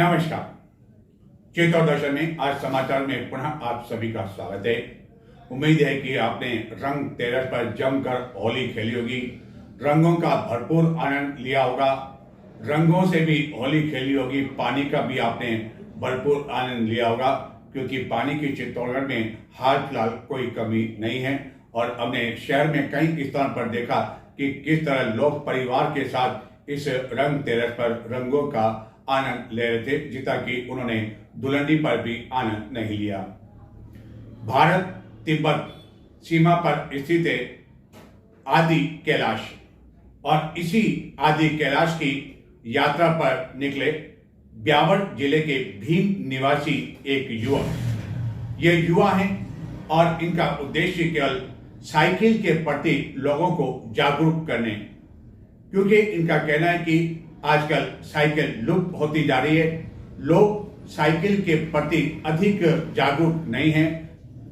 नमस्कार। चेतौर दर्शन में आज समाचार में पुनः आप सभी का स्वागत है। उम्मीद है कि आपने रंग तेरस पर जमकर होली खेली होगी, रंगों का भरपूर आनंद लिया होगा, रंगों से भी होली खेली होगी, पानी का भी आपने भरपूर आनंद लिया होगा, क्योंकि पानी की चित्तौड़गढ़ में हाल फिलहाल कोई कमी नहीं है। और हमने शहर में कई स्थान पर देखा कि किस तरह लोग परिवार के साथ इस रंग तेरस पर रंगों का आनंद ले रहे थे, जितना कि उन्होंने दुल्हनी पर भी आनंद नहीं लिया। भारत तिब्बत सीमा पर स्थित है आदि कैलाश, और इसी आदि कैलाश की यात्रा पर निकले ब्यावर जिले के भीम निवासी एक युवक। ये युवा हैं और इनका उद्देश्य केवल साइकिल के प्रति लोगों को जागरूक करने, क्योंकि इनका कहना है कि आजकल साइकिल लुप्त होती जा रही है, लोग साइकिल के प्रति अधिक जागरूक नहीं हैं।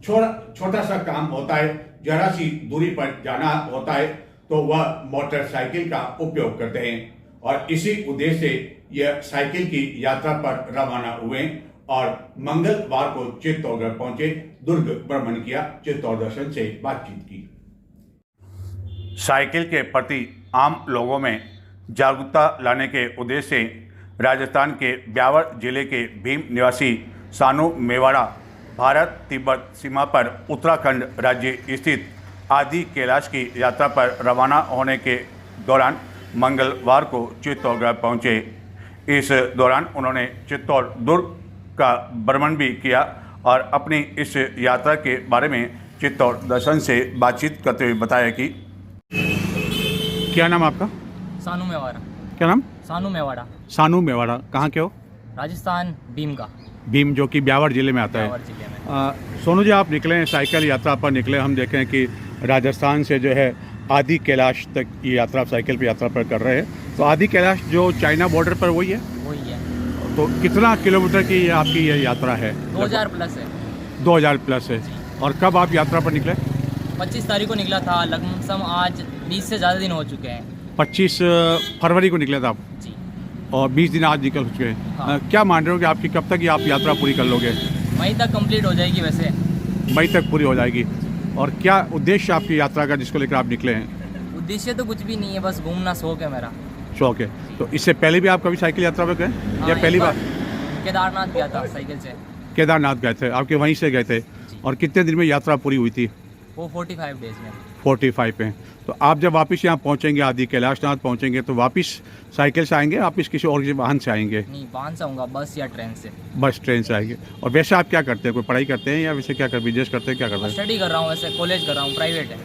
छोटा सा काम होता है, जरा सी दूरी पर जाना होता है तो वह मोटरसाइकिल का उपयोग करते हैं, और इसी उद्देश्य से यह साइकिल की यात्रा पर रवाना हुए और मंगलवार को चित्तौड़गढ़ पहुंचे, दुर्ग भ्रमण किया, चित्तौड़ दर्शन से बातचीत की। साइकिल के प्रति आम लोगों में जागरूकता लाने के उद्देश्य से राजस्थान के ब्यावर जिले के भीम निवासी सानू मेवाड़ा भारत तिब्बत सीमा पर उत्तराखंड राज्य स्थित आदि कैलाश की यात्रा पर रवाना होने के दौरान मंगलवार को चित्तौड़गढ़ पहुंचे। इस दौरान उन्होंने चित्तौड़ दुर्ग का भ्रमण भी किया और अपनी इस यात्रा के बारे में चित्तौड़ दर्शन से बातचीत करते हुए बताया कि क्या नाम आपका? सानू मेवाड़ा। क्या नाम? सानू मेवाड़ा। सानू मेवाड़ा कहाँ के हो? राजस्थान भीम का। भीम जो कि ब्यावर जिले में आता है। ब्यावर जिले में। सोनू जी, आप निकले हैं साइकिल यात्रा पर निकले, हम देखें कि राजस्थान से जो है आदि कैलाश तक ये यात्रा साइकिल पर यात्रा पर कर रहे हैं। तो आदि कैलाश जो चाइना बॉर्डर पर वही है? वही है। तो कितना किलोमीटर की आपकी ये यात्रा है? 2000 प्लस है। 2000 प्लस है। और कब आप यात्रा पर निकले? 25 तारीख को निकला था, लगभग आज 20 से ज़्यादा दिन हो चुके हैं। 25 फरवरी को निकले था आप जी, और 20 दिन आज निकल चुके हैं। हाँ। क्या मान रहे हो कि आपकी कब तक ये आप यात्रा पूरी कर लोगे? मई तक कंप्लीट हो जाएगी। वैसे मई तक पूरी हो जाएगी। और क्या उद्देश्य आपकी यात्रा का जिसको लेकर आप निकले हैं? उद्देश्य तो कुछ भी नहीं है, बस घूमना शौक है मेरा। शौक है। तो इससे पहले भी आप कभी साइकिल यात्रा पर गए या हाँ, पहली बार? केदारनाथ गया था साइकिल से। केदारनाथ गए थे, आपके वहीं से गए थे। और कितने दिन में यात्रा पूरी हुई थी? वो 45 डेज में। 45 में। तो आप जब वापस यहाँ पहुँचेंगे, आदि कैलाशनाथ पहुँचेंगे, तो वापस साइकिल से आएंगे, वापस किसी और वाहन से आएंगे? नहीं, वाहन से आऊँगा, बस या ट्रेन से। बस ट्रेन से आएंगे। और वैसे आप क्या करते हैं? कोई पढ़ाई करते हैं या वैसे क्या कर बिजनेस करते हैं, क्या करते हैं? स्टडी कर रहा हूँ, वैसे कॉलेज कर रहा हूँ, प्राइवेट है।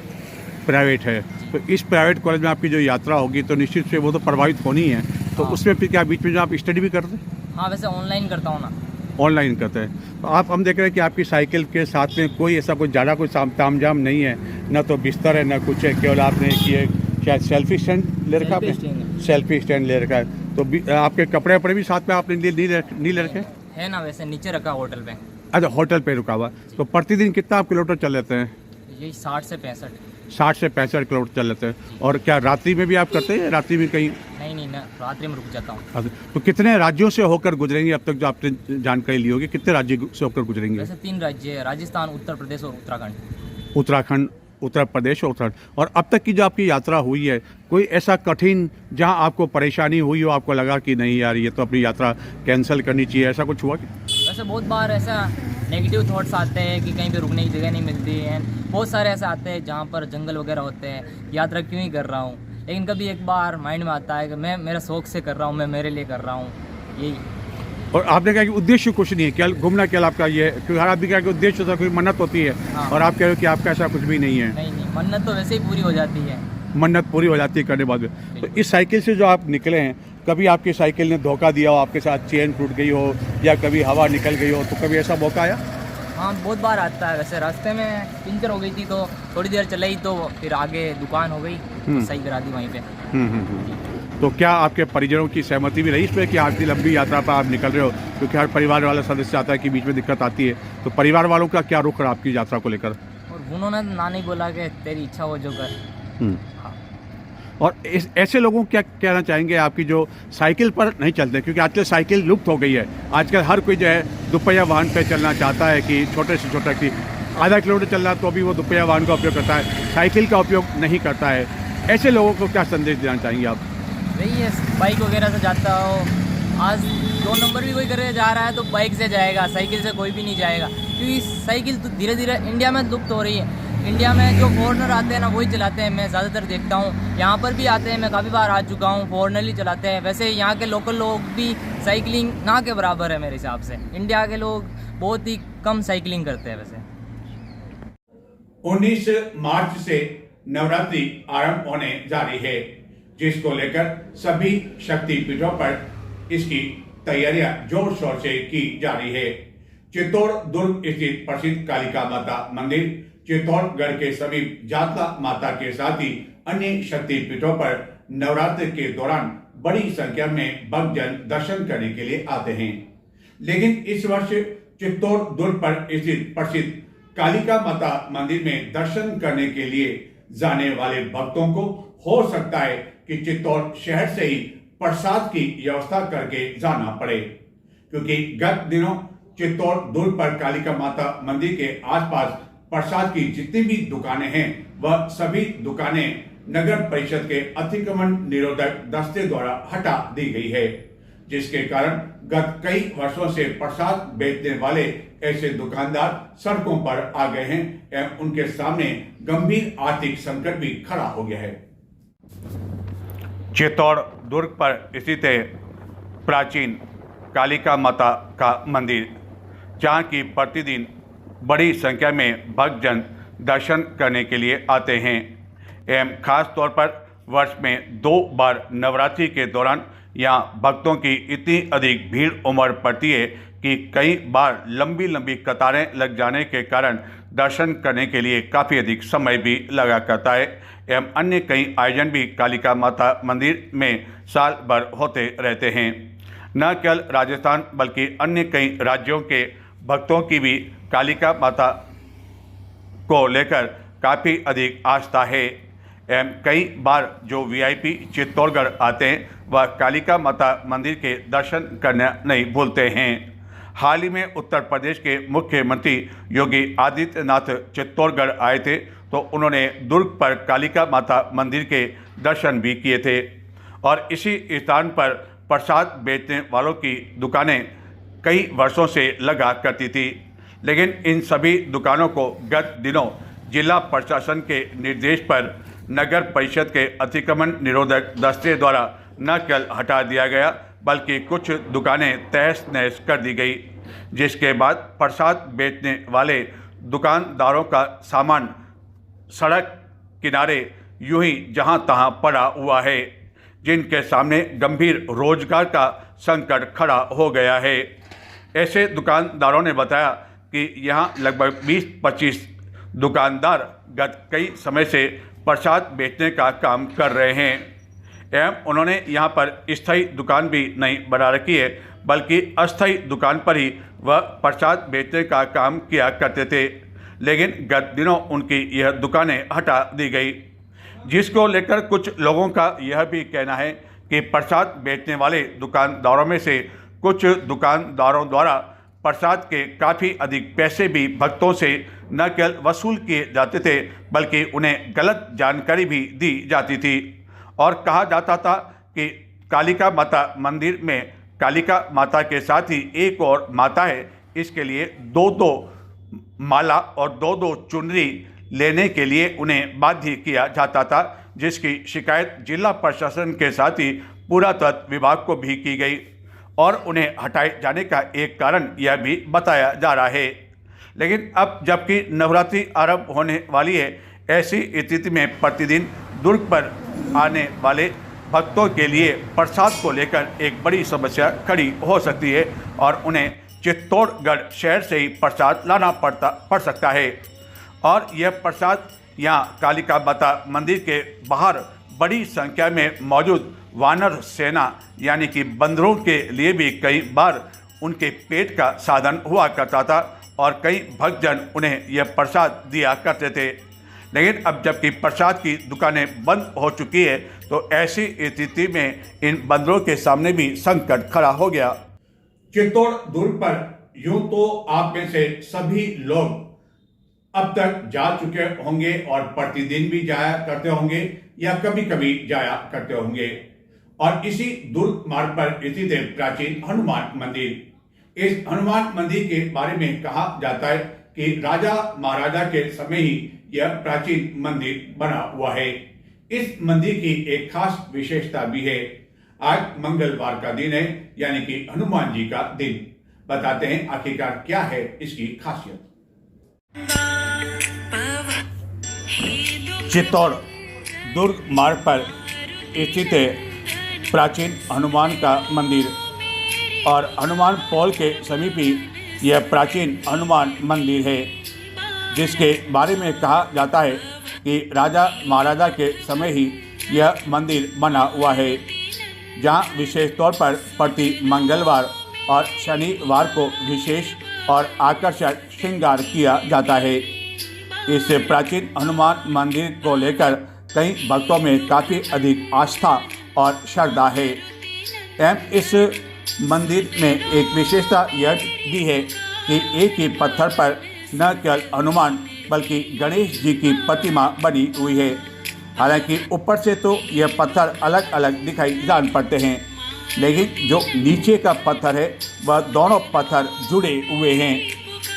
प्राइवेट है। तो इस प्राइवेट कॉलेज में आपकी जो यात्रा होगी तो निश्चित से वो तो प्रभावित होनी है। तो हाँ। उसमें फिर क्या बीच में जो आप स्टडी भी करते हैं? हाँ, वैसे ऑनलाइन करता हूँ ना। ऑनलाइन करते हैं। तो आप हम देख रहे हैं कि आपकी साइकिल के साथ में कोई ऐसा कोई ज़्यादा कोई तामझाम नहीं है, न तो बिस्तर है न कुछ है, केवल आपने ये शायद सेल्फी स्टैंड ले रखा है? सेल्फी स्टैंड ले रखा है। तो आपके कपड़े वपड़े भी साथ में आपने नहीं ले रखे है ना? वैसे नीचे रखा होटल पे। अच्छा, होटल पे रुका हुआ। तो प्रतिदिन कितना आप किलोमीटर चल लेते हैं? यही 60 से 65। 60 से 65 किलोमीटर चल लेते हैं। और क्या रात्रि में भी आप करते हैं? रात्रि में कहीं? नहीं, रात्रि में रुक जाता हूँ। तो कितने राज्यों से होकर गुजरेंगे अब तक जो आपने जानकारी ली होगी? कितने राज्य से होकर गुजरेंगे? वैसे 3 राज्य है, राजस्थान, उत्तर प्रदेश और उत्तराखंड। उत्तराखंड, उत्तर प्रदेश और उत्तराखंड। और अब तक की जो आपकी यात्रा हुई है, कोई ऐसा कठिन जहां आपको परेशानी हुई हो, आपको लगा कि नहीं यार ये तो अपनी यात्रा कैंसिल करनी चाहिए, ऐसा कुछ हुआ? वैसे बहुत बार ऐसा नेगेटिव थॉट्स आते हैं कि कहीं पे रुकने की जगह नहीं मिलती है। बहुत सारे ऐसे आते हैं जहाँ पर जंगल वगैरह होते हैं, यात्रा क्यों ही कर रहा हूँ। लेकिन कभी एक बार माइंड में आता है कि मैं मेरा शौक से कर रहा हूँ, मैं मेरे लिए कर रहा हूँ, यही। और आपने कहा कि उद्देश्य कुछ नहीं है, क्या घूमना क्या आपका ये, क्योंकि हर आदमी का उद्देश्य होता है, कोई मन्नत होती है। हाँ। और आप कह रहे हो कि आपका ऐसा कुछ भी नहीं है? नहीं, मन्नत तो वैसे ही पूरी हो जाती है। मन्नत पूरी हो जाती है करने बाद में। तो इस साइकिल से जो आप निकले हैं, कभी आपकी साइकिल ने धोखा दिया हो, आपके साथ चेन टूट गई हो या कभी हवा निकल गई हो, तो कभी ऐसा मौका आया? हाँ, बहुत बार आता है। वैसे रास्ते में पंचर हो गई थी, तो थोड़ी देर चलाई तो फिर आगे दुकान हो गई, तो सही करा दी वहीं पे। तो क्या आपके परिजनों की सहमति भी रही इसमें कि आज की लंबी यात्रा पर आप निकल रहे हो? क्योंकि हर परिवार वाला सदस्य आता है कि बीच में दिक्कत आती है, तो परिवार वालों का क्या रुख रहा आपकी यात्रा को लेकर? और उन्होंने ना नहीं बोला कि तेरी इच्छा हो जो कर। हम्म। हाँ। और ऐसे लोगों को क्या कहना चाहेंगे आपकी जो साइकिल पर नहीं चलते, क्योंकि आजकल साइकिल लुप्त हो गई है। आजकल हर कोई जो है दुपहिया वाहन पर चलना चाहता है कि छोटे से छोटा कि आधा किलोमीटर चलना तो भी वो दुपहिया वाहन का उपयोग करता है, साइकिल का उपयोग नहीं करता है। ऐसे लोगों को क्या संदेश देना चाहेंगे आप? वही है, बाइक वगैरह से जाता हो, आज 2 नंबर भी कोई करे जा रहा है तो बाइक से जाएगा, साइकिल से कोई भी नहीं जाएगा, क्योंकि साइकिल तो धीरे धीरे इंडिया में लुप्त हो रही है। इंडिया में जो फॉरनर आते हैं ना वही चलाते हैं, मैं ज़्यादातर देखता हूँ। यहाँ पर भी आते हैं, मैं काफ़ी बार आ चुका हूँ, फॉरनर ही चलाते हैं। वैसे यहाँ के लोकल लोग भी साइकिलिंग ना के बराबर है मेरे हिसाब से। इंडिया के लोग बहुत ही कम साइकिलिंग करते हैं। वैसे 19 मार्च से नवरात्रि आरंभ होने जा रही है, जिसको लेकर सभी शक्तिपीठों पर इसकी तैयारियां जोर शोर से की जा रही है। चित्तौड़ दुर्ग स्थित प्रसिद्ध कालिका माता मंदिर, चित्तौड़गढ़ के समीप जातला माता के साथ ही अन्य शक्तिपीठों पर नवरात्र के दौरान बड़ी संख्या में भक्तजन दर्शन करने के लिए आते हैं। लेकिन इस वर्ष चित्तौड़ दुर्ग पर स्थित प्रसिद्ध कालिका माता मंदिर में दर्शन करने के लिए जाने वाले भक्तों को हो सकता है कि चित्तौड़ शहर से ही प्रसाद की व्यवस्था करके जाना पड़े, क्योंकि गत दिनों चित्तौड़ दुर्ग पर कालिका माता मंदिर के आसपास प्रसाद की जितनी भी दुकानें हैं वह सभी दुकानें नगर परिषद के अतिक्रमण निरोधक दस्ते द्वारा हटा दी गई है, जिसके कारण गत कई वर्षों से प्रसाद बेचने वाले ऐसे दुकानदार सड़कों पर आ गए हैं एवं उनके सामने गंभीर आर्थिक संकट भी खड़ा हो गया है। चित्तौड़ दुर्ग पर स्थित है प्राचीन कालिका माता का मंदिर, जहाँ की प्रतिदिन बड़ी संख्या में भक्तजन दर्शन करने के लिए आते हैं एवं खास तौर पर वर्ष में 2 बार नवरात्रि के दौरान यहाँ भक्तों की इतनी अधिक भीड़ उमड़ पड़ती है कि कई बार लंबी लंबी कतारें लग जाने के कारण दर्शन करने के लिए काफ़ी अधिक समय भी लगा करता है एवं अन्य कई आयोजन भी कालिका माता मंदिर में साल भर होते रहते हैं। न केवल राजस्थान बल्कि अन्य कई राज्यों के भक्तों की भी कालिका माता को लेकर काफ़ी अधिक आस्था है एवं कई बार जो वीआईपी चित्तौड़गढ़ आते हैं वह कालिका माता मंदिर के दर्शन करना नहीं भूलते हैं। हाल ही में उत्तर प्रदेश के मुख्यमंत्री योगी आदित्यनाथ चित्तौड़गढ़ आए थे तो उन्होंने दुर्ग पर कालिका माता मंदिर के दर्शन भी किए थे और इसी स्थान पर प्रसाद बेचने वालों की दुकानें कई वर्षों से लगा करती थी, लेकिन इन सभी दुकानों को गत दिनों जिला प्रशासन के निर्देश पर नगर परिषद के अतिक्रमण निरोधक दस्ते द्वारा न केवल हटा दिया गया बल्कि कुछ दुकानें तहस नहस कर दी गई, जिसके बाद प्रसाद बेचने वाले दुकानदारों का सामान सड़क किनारे यूं ही जहां तहां पड़ा हुआ है, जिनके सामने गंभीर रोजगार का संकट खड़ा हो गया है। ऐसे दुकानदारों ने बताया कि यहां लगभग 20-25 दुकानदार गत कई समय से प्रसाद बेचने का काम कर रहे हैं एवं उन्होंने यहां पर स्थायी दुकान भी नहीं बना रखी है बल्कि अस्थायी दुकान पर ही वह प्रसाद बेचने का काम किया करते थे, लेकिन गत दिनों उनकी यह दुकानें हटा दी गई, जिसको लेकर कुछ लोगों का यह भी कहना है कि प्रसाद बेचने वाले दुकानदारों में से कुछ दुकानदारों द्वारा प्रसाद के काफ़ी अधिक पैसे भी भक्तों से न केवल वसूल किए जाते थे बल्कि उन्हें गलत जानकारी भी दी जाती थी और कहा जाता था कि कालिका माता मंदिर में कालिका माता के साथ ही एक और माता है, इसके लिए 2-2 माला और 2-2 चुनरी लेने के लिए उन्हें बाध्य किया जाता था, जिसकी शिकायत जिला प्रशासन के साथ ही पुरातत्व विभाग को भी की गई और उन्हें हटाए जाने का एक कारण यह भी बताया जा रहा है। लेकिन अब जबकि नवरात्रि आरंभ होने वाली है, ऐसी स्थिति में प्रतिदिन दुर्ग पर आने वाले भक्तों के लिए प्रसाद को लेकर एक बड़ी समस्या खड़ी हो सकती है और उन्हें चित्तौड़गढ़ शहर से ही प्रसाद लाना पड़ सकता है और यह प्रसाद यहाँ कालिका माता मंदिर के बाहर बड़ी संख्या में मौजूद वानर सेना यानी कि बंदरों के लिए भी कई बार उनके पेट का साधन हुआ करता था और कई भक्तजन उन्हें यह प्रसाद दिया करते थे। लेकिन अब जबकि प्रसाद की दुकानें बंद हो चुकी है तो ऐसी स्थिति में इन बंदरों के सामने भी संकट खड़ा हो गया। चित्तौड़ दुर्ग पर यूं तो आप में से सभी लोग अब तक जा चुके होंगे और प्रतिदिन भी जाया करते होंगे या कभी कभी जाया करते होंगे। और इसी दुर्ग मार्ग पर स्थित है प्राचीन हनुमान मंदिर। इस हनुमान मंदिर के बारे में कहा जाता है कि राजा महाराजा के समय ही यह प्राचीन मंदिर बना हुआ है। इस मंदिर की एक खास विशेषता भी है। आज मंगलवार का दिन है, यानी कि हनुमान जी का दिन। बताते हैं आखिरकार क्या है इसकी खासियत। चित्तौड़ दुर्ग मार्ग पर स्थित है प्राचीन हनुमान का मंदिर और हनुमान पॉल के समीप ही यह प्राचीन हनुमान मंदिर है, जिसके बारे में कहा जाता है कि राजा महाराजा के समय ही यह मंदिर बना हुआ है, जहां विशेष तौर पर प्रति मंगलवार और शनिवार को विशेष और आकर्षक श्रृंगार किया जाता है। इस प्राचीन हनुमान मंदिर को लेकर कई भक्तों में काफ़ी अधिक आस्था और श्रद्धा है। एवं इस मंदिर में एक विशेषता यह भी है कि एक ही पत्थर पर न केवल हनुमान बल्कि गणेश जी की प्रतिमा बनी हुई है। हालांकि ऊपर से तो यह पत्थर अलग अलग दिखाई जान पड़ते हैं, लेकिन जो नीचे का पत्थर है वह दोनों पत्थर जुड़े हुए हैं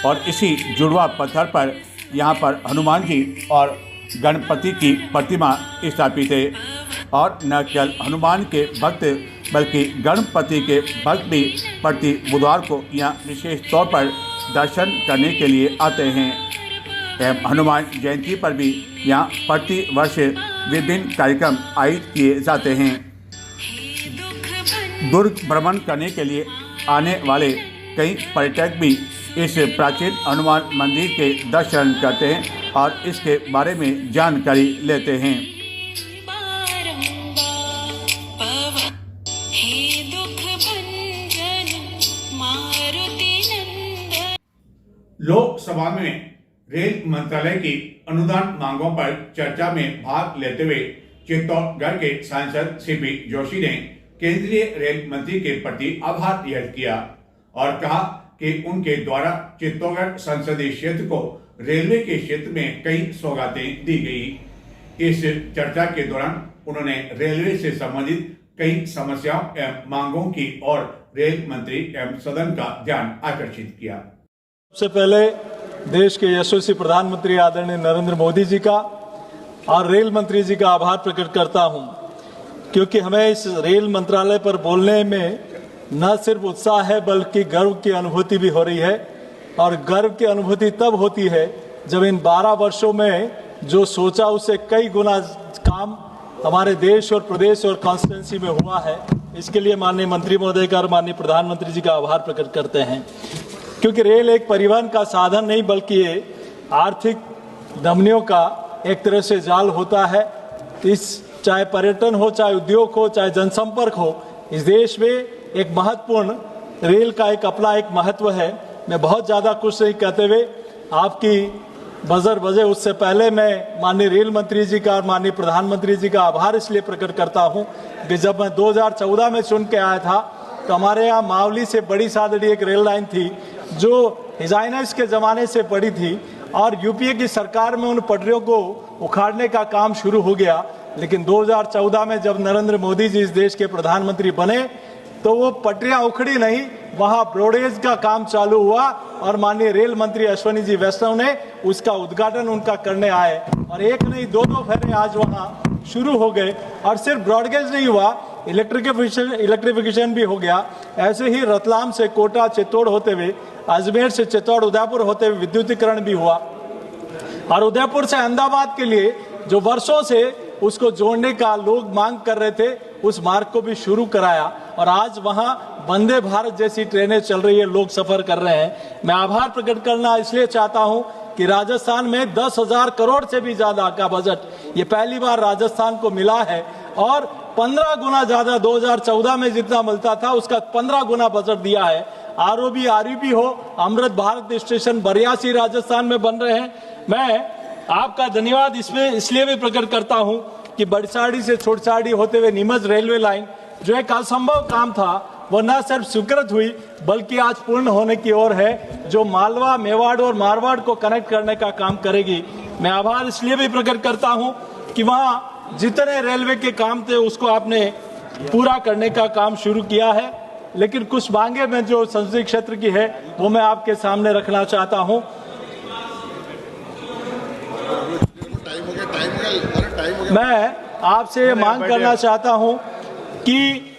और इसी जुड़वा पत्थर पर यहाँ पर हनुमान जी और गणपति की प्रतिमा स्थापित है। और न केवल हनुमान के भक्त बल्कि गणपति के भक्त भी प्रति बुधवार को यहाँ विशेष तौर पर दर्शन करने के लिए आते हैं। एवं हनुमान जयंती पर भी यहाँ प्रति वर्ष विभिन्न कार्यक्रम आयोजित किए जाते हैं। दुर्ग भ्रमण करने के लिए आने वाले कई पर्यटक भी इस प्राचीन हनुमान मंदिर के दर्शन करते हैं और इसके बारे में जानकारी लेते हैं। लोकसभा में रेल मंत्रालय की अनुदान मांगों पर चर्चा में भाग लेते हुए चित्तौड़गढ़ के सांसद सीपी जोशी ने केंद्रीय रेल मंत्री के प्रति आभार व्यक्त किया और कहा कि उनके द्वारा चित्तौड़गढ़ संसदीय क्षेत्र को रेलवे के क्षेत्र में कई सौगातें दी गई। इस चर्चा के दौरान उन्होंने रेलवे से संबंधित कई समस्याओं एवं मांगों की ओर रेल मंत्री एवं सदन का ध्यान आकर्षित किया। सबसे पहले देश के यशस्वी प्रधानमंत्री आदरणीय नरेंद्र मोदी जी का और रेल मंत्री जी का आभार प्रकट करता हूं, क्योंकि हमें इस रेल मंत्रालय पर बोलने में न सिर्फ उत्साह है बल्कि गर्व की अनुभूति भी हो रही है। और गर्व की अनुभूति तब होती है जब इन 12 वर्षों में जो सोचा उससे कई गुना काम हमारे देश और प्रदेश और कॉन्स्टिट्यूंसी में हुआ है। इसके लिए माननीय मंत्री महोदय का और माननीय प्रधानमंत्री जी का आभार प्रकट करते हैं, क्योंकि रेल एक परिवहन का साधन नहीं बल्कि ये आर्थिक धमनियों का एक तरह से जाल होता है। इस चाहे पर्यटन हो, चाहे उद्योग हो, चाहे जनसंपर्क हो, इस देश में एक महत्वपूर्ण रेल का एक अपना एक महत्व है। मैं बहुत ज़्यादा कुछ नहीं कहते हुए आपकी बजर बजे उससे पहले मैं माननीय रेल मंत्री जी का और माननीय प्रधानमंत्री जी का आभार इसलिए प्रकट करता हूं कि जब मैं 2014 में चुन के आया था तो हमारे यहाँ मावली से बड़ी सादड़ी एक रेल लाइन थी जो हिजाइनस के ज़माने से पड़ी थी और यूपीए की सरकार में उन पटरियों को उखाड़ने का काम शुरू हो गया। लेकिन 2014 में जब नरेंद्र मोदी जी इस देश के प्रधानमंत्री बने तो वो पटरियां उखड़ी नहीं, वहां ब्रॉडगेज का काम चालू हुआ और माननीय रेल मंत्री अश्वनी जी वैष्णव ने उसका उद्घाटन उनका करने आए और एक नहीं दो फेरे आज वहां शुरू हो गए। और सिर्फ ब्रॉडगेज नहीं हुआ, इलेक्ट्रिफिकेशन भी हो गया। ऐसे ही रतलाम से कोटा चित्तौड़ होते हुए, अजमेर से चित्तौड़ उदयपुर होते हुए विद्युतीकरण भी हुआ और उदयपुर से अहमदाबाद के लिए जो वर्षों से उसको जोड़ने का लोग मांग कर रहे थे उस मार्ग को भी शुरू कराया और आज वहां वंदे भारत जैसी ट्रेनें चल रही है, लोग सफर कर रहे हैं। मैं आभार प्रकट करना इसलिए चाहता हूं कि राजस्थान में 10,000 करोड़ से भी ज्यादा का बजट ये पहली बार राजस्थान को मिला है और 15 गुना ज्यादा 2014 में जितना मिलता था उसका 15 गुना बजट दिया है। आरओबी आरयूबी हो, अमृत भारत स्टेशन 82 राजस्थान में बन रहे हैं। मैं आपका धन्यवाद इसमें इसलिए भी प्रकट करता हूं कि बड़साड़ी से छोटसाड़ी होते हुए नीमच रेलवे लाइन जो एक असंभव काम था वो न सिर्फ स्वीकृत हुई बल्कि आज पूर्ण होने की ओर है, जो मालवा, मेवाड़ और मारवाड़ को कनेक्ट करने का काम करेगी। मैं आभार इसलिए भी प्रकट करता हूं कि वहां जितने रेलवे के काम थे उसको आपने पूरा करने का काम शुरू किया है, लेकिन कुछ मांगे में जो संसदीय क्षेत्र की है वो मैं आपके सामने रखना चाहता हूं। मैं आपसे ये मांग करना चाहता हूं कि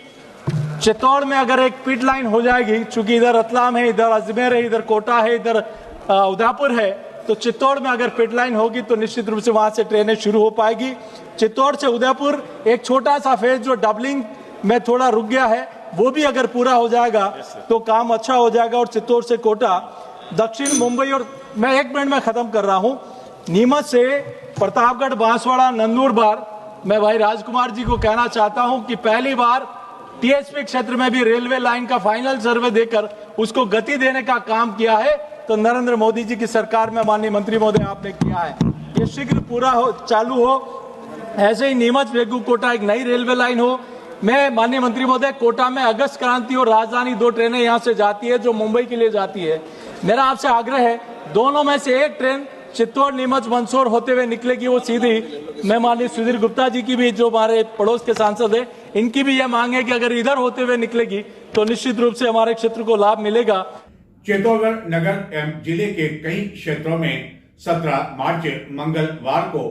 चित्तौड़ में अगर एक पिट लाइन हो जाएगी, चूंकि इधर रतलाम है, इधर अजमेर है, इधर कोटा है, इधर उदयपुर है, तो चित्तौड़ में अगर पिट लाइन होगी तो निश्चित रूप से वहां से ट्रेनें शुरू हो पाएगी। चित्तौड़ से उदयपुर एक छोटा सा फेज जो डबलिंग में थोड़ा रुक गया है वो भी अगर पूरा हो जाएगा तो काम अच्छा हो जाएगा। और चित्तौड़ से कोटा, दक्षिण मुंबई, और मैं 1 मिनट में खत्म कर रहा हूं, नीमच से प्रतापगढ़, बांसवाड़ा, नंदुरबार, मैं भाई राजकुमार जी को कहना चाहता हूं कि पहली बार टीएसपी क्षेत्र में भी रेलवे लाइन का फाइनल सर्वे देकर उसको गति देने का काम किया है, तो नरेंद्र मोदी जी की सरकार में माननीय मंत्री महोदय आपने किया है। ये शीघ्र पूरा हो, चालू हो। ऐसे ही नीमच बेगू कोटा एक नई रेलवे लाइन हो। मैं माननीय मंत्री महोदय, कोटा में अगस्त क्रांति और राजधानी 2 ट्रेनें यहाँ से जाती है जो मुंबई के लिए जाती है। मेरा आपसे आग्रह है, दोनों में से एक ट्रेन चित्तौड़, नीमच, मंदसौर होते हुए निकलेगी, वो सीधी। मैं माननीय सुधीर गुप्ता जी की भी, जो हमारे पड़ोस के सांसद है, इनकी भी यह मांग है कि अगर इधर होते हुए निकलेगी तो निश्चित रूप से हमारे क्षेत्र को लाभ मिलेगा। चित्तौड़गढ़ नगर एवं जिले के कई क्षेत्रों में 17 मार्च मंगलवार को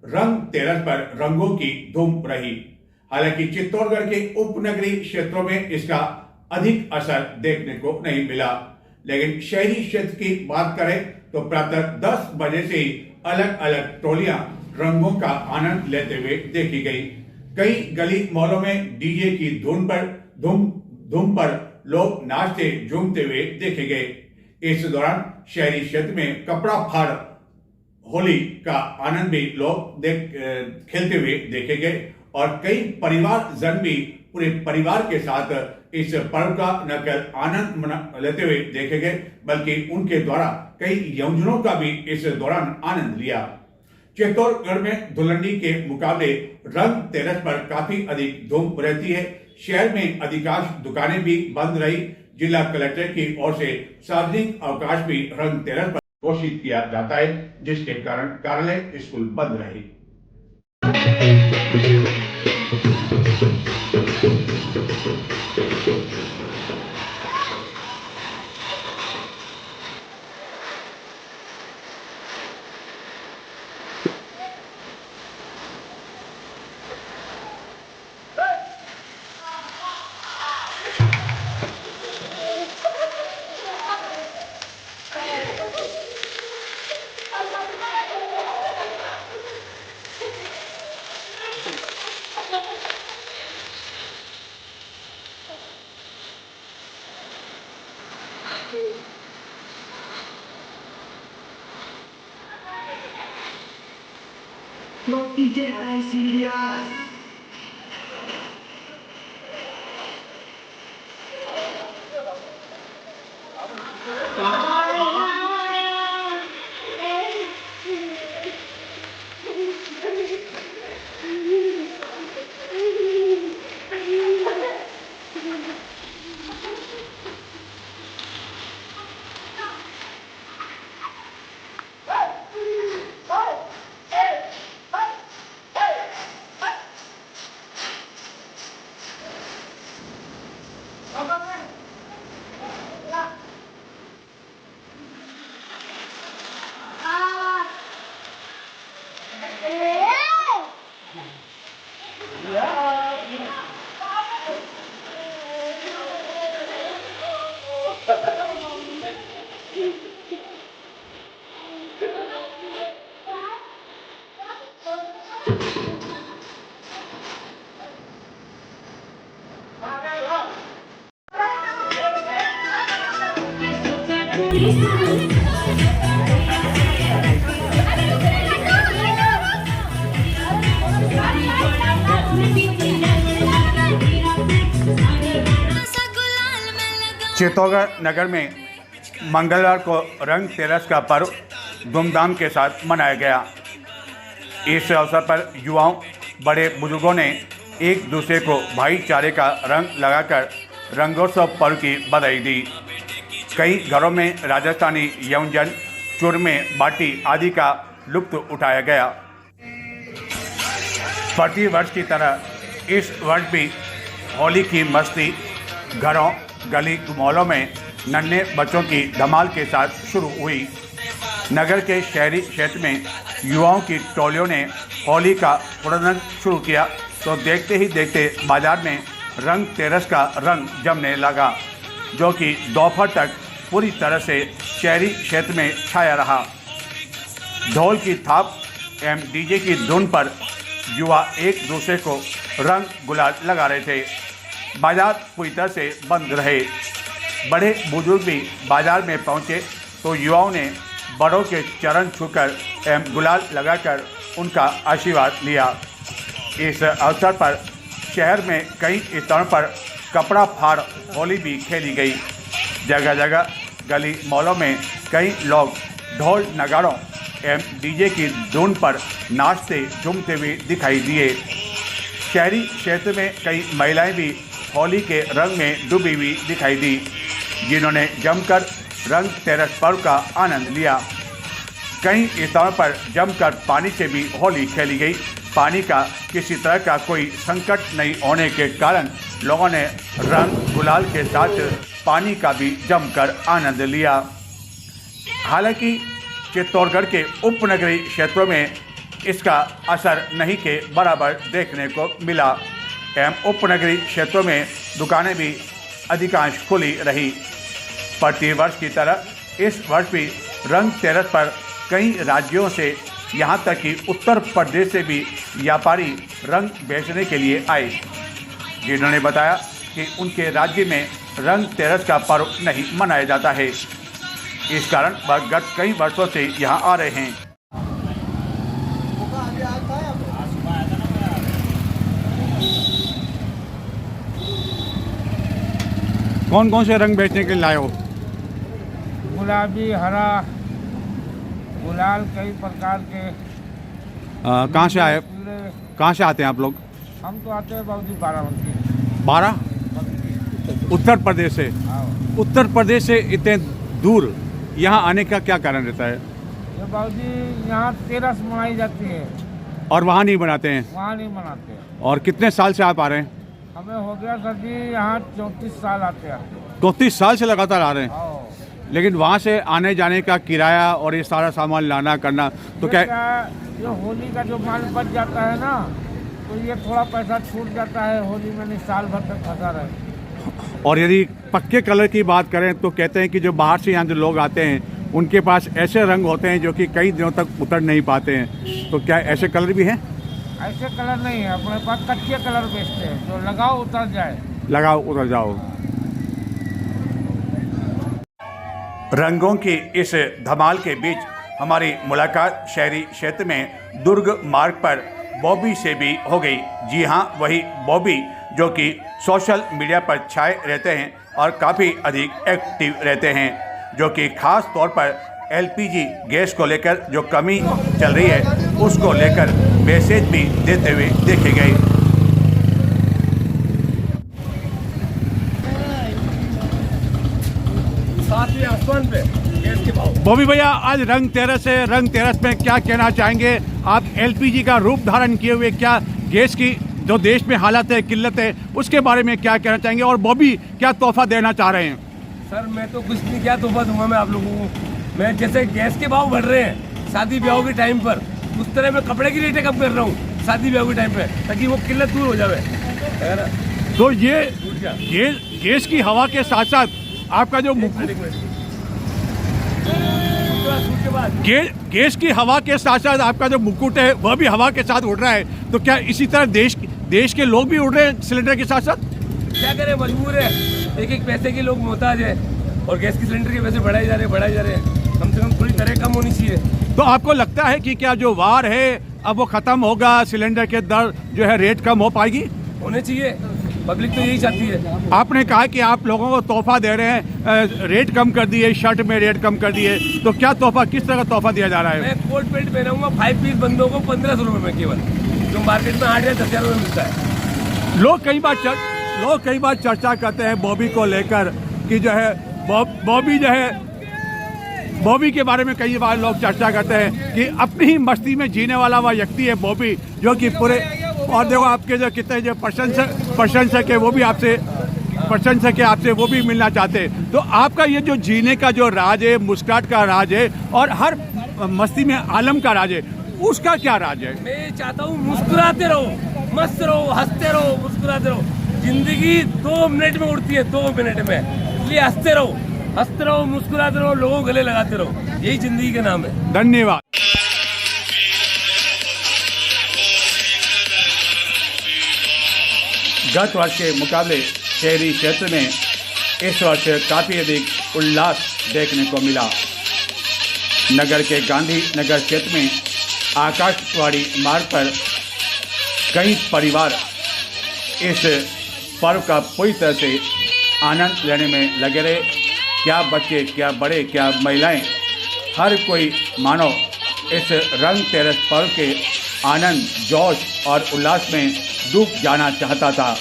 रंग तेरस पर रंगों की धूम रही। हालांकि चित्तौड़गढ़ के उपनगरीय क्षेत्रों में इसका अधिक असर देखने को नहीं मिला, लेकिन शहरी क्षेत्र की बात करें तो प्रातः 10 बजे से ही अलग अलग टोलियां रंगों का आनंद लेते हुए देखी गई। कई गली मोहल्लों में डीजे की धूम पर लोग नाचते झूमते हुए देखे गए। इस दौरान शहरी क्षेत्र में कपड़ा फाड़ होली का आनंद भी लोग खेलते हुए देखे गए और कई परिवार जन भी पूरे परिवार के साथ इस पर्व का न केवल आनंद लेते हुए देखे गए बल्कि उनके द्वारा कई यौवनों का भी इस दौरान आनंद लिया। चित्तौड़गढ़ में धुलंडी के मुकाबले रंग तेरस पर काफी अधिक धूम रहती है। शहर में अधिकांश दुकानें भी बंद रही। जिला कलेक्टर की ओर से सार्वजनिक अवकाश भी रंग तेरस पर घोषित किया जाता है, जिसके कारण कार्यालय, स्कूल बंद रहे। Lo tidak serius. चित्तौड़गढ़ नगर में मंगलवार को रंग तेरस का पर्व धूमधाम के साथ मनाया गया। इस अवसर पर युवाओं बड़े बुजुर्गों ने एक दूसरे को भाईचारे का रंग लगाकर रंगोत्सव पर्व की बधाई दी। कई घरों में राजस्थानी व्यंजन, चूरमे, बाटी आदि का लुत्फ उठाया गया। प्रति वर्ष की तरह इस वर्ष भी होली की मस्ती घरों, गली मोहल्लों में नन्हे बच्चों की धमाल के साथ शुरू हुई। नगर के शहरी क्षेत्र में युवाओं की टोलियों ने होली का प्रदर्शन शुरू किया तो देखते ही देखते बाजार में रंग तेरस का रंग जमने लगा, जो कि दोपहर तक पूरी तरह से शहरी क्षेत्र में छाया रहा। ढोल की थाप एवं डीजे की धुन पर युवा एक दूसरे को रंग गुलाल लगा रहे थे। बाजार पूरी तरह से बंद रहे। बड़े बुजुर्ग भी बाजार में पहुंचे तो युवाओं ने बड़ों के चरण छूकर एवं गुलाल लगाकर उनका आशीर्वाद लिया। इस अवसर पर शहर में कई स्थानों पर कपड़ा फाड़ होली भी खेली गई। जगह जगह गली मोहल्लों में कई लोग ढोल नगाड़ों एवं डीजे की धुन पर नाचते झूमते हुए दिखाई दिए। शहरी क्षेत्र में कई महिलाएं भी होली के रंग में डूबी हुई दिखाई दी, जिन्होंने जमकर रंग तेरस पर्व का आनंद लिया। कई स्थानों पर जमकर पानी से भी होली खेली गई। पानी का किसी तरह का कोई संकट नहीं होने के कारण लोगों ने रंग गुलाल के साथ पानी का भी जमकर आनंद लिया। हालांकि चित्तौड़गढ़ के उपनगरीय क्षेत्रों में इसका असर नहीं के बराबर देखने को मिला एवं उपनगरीय क्षेत्रों में दुकानें भी अधिकांश खुली रही। प्रति वर्ष की तरह इस वर्ष भी रंग तेरस पर कई राज्यों से यहाँ तक कि उत्तर प्रदेश से भी व्यापारी रंग बेचने के लिए आए, जिन्होंने बताया कि उनके राज्य में रंग तेरस का पर्व नहीं मनाया जाता है। इस कारण वह गत कई वर्षों से यहाँ आ रहे हैं। कौन कौन से रंग बेचने के लिए लाए हो? गुलाबी, हरा, गुलाल, कई प्रकार के। कहाँ से आए? पीले। कहाँ से आते हैं आप लोग? हम तो आते हैं बाबूजी बाराबंकी। 12 उत्तर प्रदेश से। हाँ। उत्तर प्रदेश से इतने दूर यहाँ आने का क्या कारण रहता है? ये बाबूजी यहाँ तेरस मनाई जाती है और वहाँ नहीं बनाते हैं? वहाँ नहीं मनाते। और कितने साल से आप आ रहे हैं? हमें हो गया सर जी यहाँ 34 साल आते हैं। 34 साल से लगातार आ रहे हैं। हाँ। लेकिन वहाँ से आने जाने का किराया और ये सारा सामान लाना करना तो क्या? ये होली का जो माल बच जाता है ना, तो ये थोड़ा पैसा छूट जाता है। होली में नहीं, साल भर तक फंसा रहे। और यदि पक्के कलर की बात करें तो कहते हैं कि जो बाहर से यहाँ जो लोग आते हैं उनके पास ऐसे रंग होते हैं जो कि कई दिनों तक उतर नहीं पाते हैं, तो क्या ऐसे कलर भी हैं? ऐसे कलर नहीं है अपने पास, कच्चे कलर बेचते हैं जो लगाओ उतर जाए। लगाओ उतर जाओ। रंगों की इस धमाल के बीच हमारी मुलाकात शहरी क्षेत्र में दुर्ग मार्ग पर बॉबी से भी हो गई। जी हाँ, वही बॉबी जो कि सोशल मीडिया पर छाए रहते हैं और काफ़ी अधिक एक्टिव रहते हैं, जो कि खास तौर पर एलपीजी गैस को लेकर जो कमी चल रही है उसको लेकर मैसेज भी देते हुए देखे गए। बॉबी भैया, आज रंग तेरस है, रंग तेरस में क्या कहना चाहेंगे आप? एलपीजी का रूप धारण किए हुए क्या गैस की जो देश में हालत है, किल्लत है, उसके बारे में क्या कहना चाहेंगे? और बॉबी क्या तोहफा देना चाह रहे हैं? सर मैं तो कुछ नहीं, क्या तोहफा दूंगा मैं आप लोगों को? मैं जैसे गैस के भाव बढ़ रहे हैं शादी ब्याह के टाइम पर, उस तरह मैं कपड़े की रेटें कम कर रहा हूँ शादी ब्याह के टाइम पे, ताकि वो किल्लत दूर हो जाए। तो ये गैस की हवा के साथ साथ आपका जो गैस की हवा के साथ साथ आपका जो मुकुट है वह भी हवा के साथ उड़ रहा है, तो क्या इसी तरह देश के लोग भी उड़ रहे हैं सिलेंडर के साथ साथ? क्या करें, मजबूर है। एक एक पैसे के लोग मोहताज है और गैस के सिलेंडर के पैसे बढ़ाए जा रहे हैं। कम से कम थोड़ी दरें कम होनी चाहिए। तो आपको लगता है कि क्या जो वार है अब वो खत्म होगा, सिलेंडर के दर जो है रेट कम हो पाएगी? होने चाहिए, पब्लिक तो यही चाहती है। आपने कहा कि आप लोगों को तोहफा दे रहे हैं, रेट कम कर दिए, शर्ट में रेट कम कर दिए, तो क्या तोहफा, किस तरह का तोहफा दिया जा रहा है? मैं कोट पैंट पहनाऊंगा 5 पीस बंदों को 1500 रुपये में केवल, जो मार्केट में 8 या 10 हज़ार में मिलता है। लोग कई बार चर्चा करते हैं बॉबी को लेकर कि जो है बॉबी के बारे में कई बार लोग चर्चा करते हैं कि अपनी ही मस्ती में जीने वाला वह व्यक्ति है बॉबी, जो कि पूरे, और देखो आपके जो कितने जो प्रशंसक है वो भी आपसे वो भी मिलना चाहते हैं। तो आपका ये जो जीने का जो राज है, मुस्कुराहट का राज है और हर मस्ती में आलम का राज है, उसका क्या राज है? मैं चाहता हूँ मुस्कुराते रहो, मस्त रहो, हंसते रहो, मुस्कुराते रहो। जिंदगी 2 मिनट में उड़ती है, 2 मिनट में, इसलिए हंसते रहो, मुस्कुराते रहो, लोगों को गले लगाते रहो, यही जिंदगी का नाम है। धन्यवाद। गत वर्ष के मुकाबले शहरी क्षेत्र में इस वर्ष काफी अधिक उल्लास देखने को मिला। नगर के गांधी नगर क्षेत्र में आकाशवाणी मार्ग पर कई परिवार इस पर्व का पूरी तरह से आनंद लेने में लगे रहे। क्या बच्चे, क्या बड़े, क्या महिलाएं, हर कोई मानो इस रंग तेरस पर्व के आनंद, जोश और उल्लास में डूब जाना चाहता था।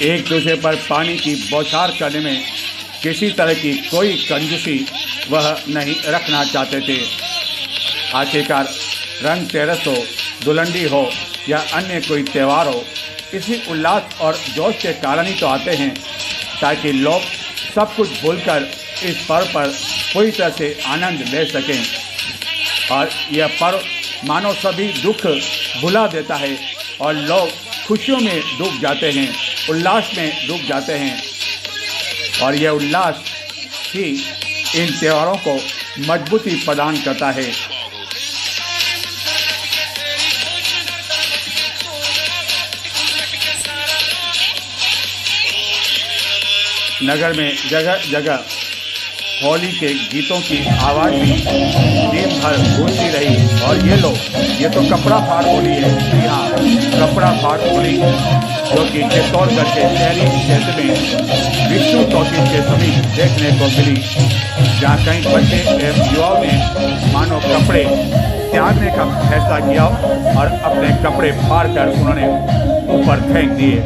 एक दूसरे पर पानी की बौछार करने में किसी तरह की कोई कंजूसी वह नहीं रखना चाहते थे। आखिरकार रंग तेरस हो, दुलंडी हो या अन्य कोई त्यौहार हो, इसी उल्लास और जोश के कारण ही तो आते हैं, ताकि लोग सब कुछ भूलकर इस पर्व पर पूरी तरह से आनंद ले सकें। और यह पर्व मानो सभी दुख भुला देता है और लोग खुशियों में डूब जाते हैं, उल्लास में डूब जाते हैं। और यह उल्लास ही इन त्योहारों को मजबूती प्रदान करता है। नगर में जगह जगह होली के गीतों की आवाज़ भी दिन भर गूंजती रही। और ये तो कपड़ा फाड़ होली है। जी हाँ, कपड़ा फाड़ होली, जो कि चित्तौड़गढ़ के शहरी क्षेत्र में विष्णु टॉकीज के समीप देखने को मिली, जहाँ कई बच्चे एवं युवाओं ने मानो कपड़े त्यागने का फैसला किया और अपने कपड़े फाड़ कर उन्होंने ऊपर फेंक दिए।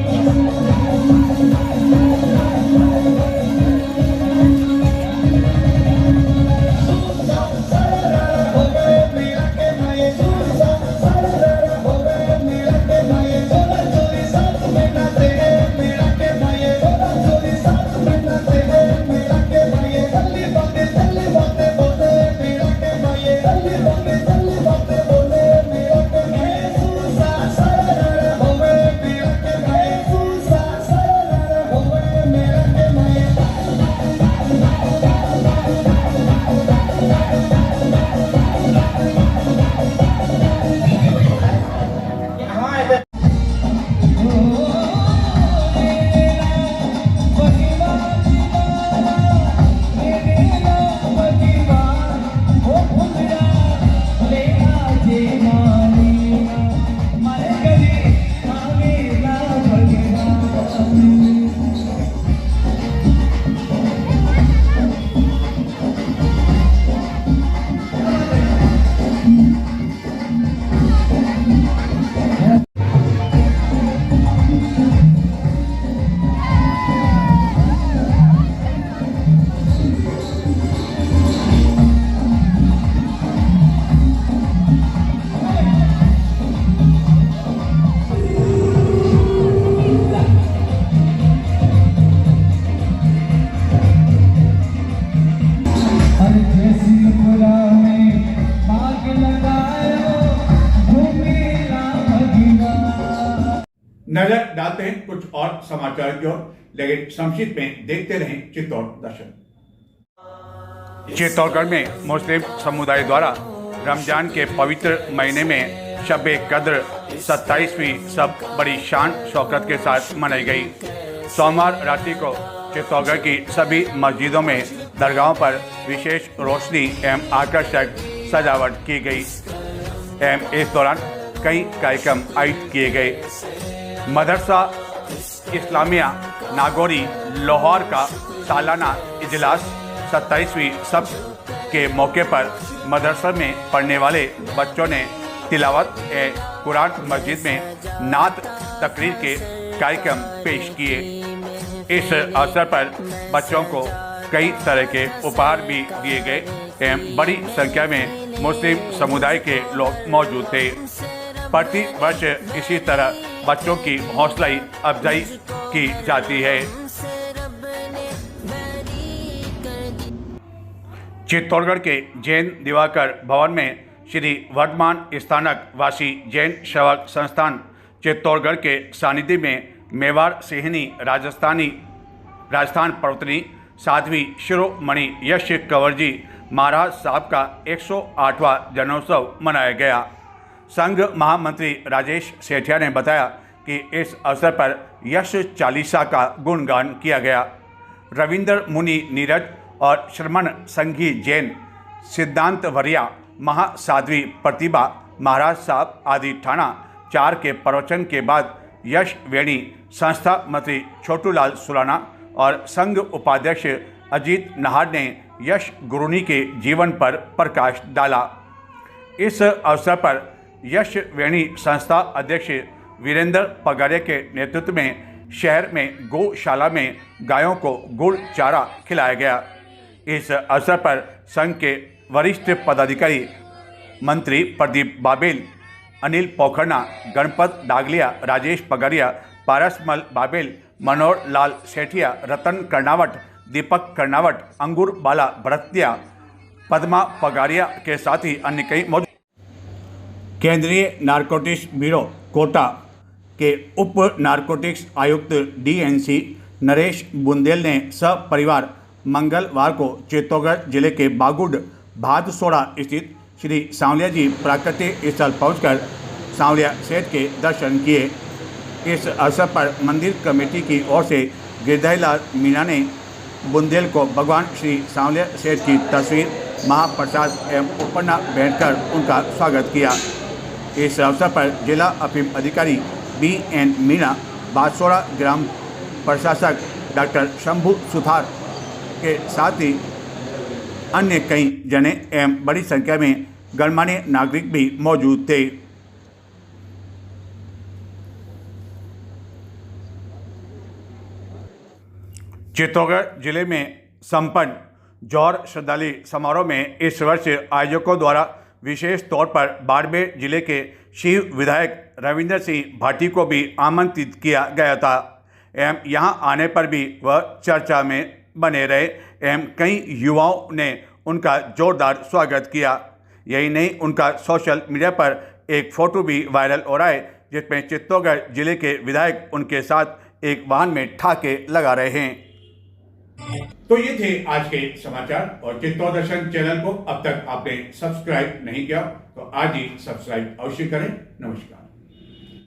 नजर डालते हैं कुछ और समाचार की ओर, लेकिन संक्षिप्त में देखते रहें चित्तौड़ दर्शन। चित्तौड़गढ़ में मुस्लिम समुदाय द्वारा रमजान के पवित्र महीने में शब-ए कद्र 27वीं सब बड़ी शान शौकत के साथ मनाई गई। सोमवार रात्रि को चित्तौड़गढ़ की सभी मस्जिदों में दरगाहों पर विशेष रोशनी एवं आकर्षक सजावट की गई एवं इस दौरान कई कार्यक्रम आयोजित किए गए। मदरसा इस्लामिया नागौरी लाहौर का सालाना इजलास 27वीं सब के मौके पर मदरसा में पढ़ने वाले बच्चों ने तिलावत कुरान मस्जिद में नात तकरीर के कार्यक्रम पेश किए। इस अवसर पर बच्चों को कई तरह के उपहार भी दिए गए एवं बड़ी संख्या में मुस्लिम समुदाय के लोग मौजूद थे। प्रति वर्ष इसी तरह बच्चों की हौसला अफजाई की जाती है। चित्तौड़गढ़ के जैन दिवाकर भवन में श्री वर्धमान स्थानक वासी जैन सेवक संस्थान चित्तौड़गढ़ के सानिध्य में मेवाड़ सिंहनी राजस्थान प्रवर्तनी साध्वी शिरोमणि यश कंवर जी महाराज साहब का 108वां जन्मोत्सव मनाया गया। संघ महामंत्री राजेश सेठिया ने बताया कि इस अवसर पर यश चालीसा का गुणगान किया गया। रविंद्र मुनि नीरज और श्रमण संघी जैन सिद्धांत वरिया महासाध्वी प्रतिभा महाराज साहब आदि ठाणा 4 के प्रवचन के बाद यश वेणी संस्था मंत्री छोटूलाल सुराना और संघ उपाध्यक्ष अजीत नाहर ने यश गुरुनी के जीवन पर प्रकाश डाला। इस अवसर पर यश वेणी संस्था अध्यक्ष वीरेंद्र पगारे के नेतृत्व में शहर में गौशाला में गायों को गुड़ चारा खिलाया गया। इस अवसर पर संघ के वरिष्ठ पदाधिकारी मंत्री प्रदीप बाबेल, अनिल पोखरना, गणपत डागलिया, राजेश पगारिया, पारसमल बाबेल, मनोहर लाल सेठिया, रतन कर्नावट, दीपक कर्नावट, अंगूर बाला भरतिया, पद्मा पगारिया के साथ ही अन्य कई मौजूद। केंद्रीय नारकोटिक्स ब्यूरो कोटा के उप नारकोटिक्स आयुक्त DNC नरेश बुंदेल ने सपरिवार मंगलवार को चित्तौड़गढ़ जिले के बागुड भादसोड़ा स्थित श्री सांवलिया जी प्राकृतिक स्थल पहुंचकर सांवलिया सेठ के दर्शन किए। इस अवसर पर मंदिर कमेटी की ओर से गिरधारीलाल मीणा ने बुंदेल को भगवान श्री सांवलिया सेठ की तस्वीर, महाप्रसाद एवं उपन्ना भेंट कर उनका स्वागत किया। इस अवसर पर जिला अफीम अधिकारी BN मीणा, बादसोड़ा ग्राम प्रशासक डॉक्टर शंभू सुथार के साथ ही अन्य कई जने एवं बड़ी संख्या में गणमान्य नागरिक भी मौजूद थे। चित्तौड़गढ़ जिले में संपन्न जौहर श्रद्धांजलि समारोह में इस वर्ष आयोजकों द्वारा विशेष तौर पर बाड़मेर जिले के शिव विधायक रविंद्र सिंह भाटी को भी आमंत्रित किया गया था एवं यहां आने पर भी वह चर्चा में बने रहे एवं कई युवाओं ने उनका जोरदार स्वागत किया। यही नहीं, उनका सोशल मीडिया पर एक फोटो भी वायरल हो रहा है जिसमें चित्तौड़गढ़ जिले के विधायक उनके साथ एक वाहन में ठाके लगा रहे हैं। तो ये थे आज के समाचार और चित्तौड़ दर्शन चैनल को अब तक आपने सब्सक्राइब नहीं किया तो आज ही सब्सक्राइब अवश्य करें। नमस्कार।